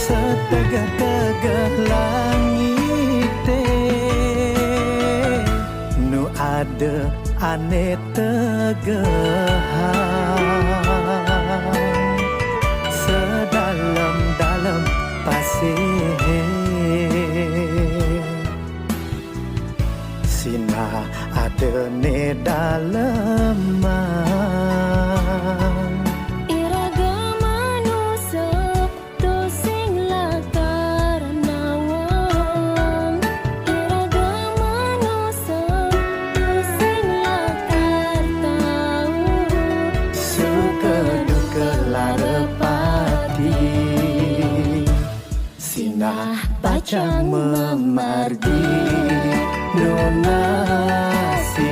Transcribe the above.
Setegah-tegah langit nu ada ane tegahan sedalam-dalam pasir sina ada ne daleman iraga manusia tu sing lakar nawang iraga manusia tu sing lakar tahu suka duka larepati sina pacang memargi nona si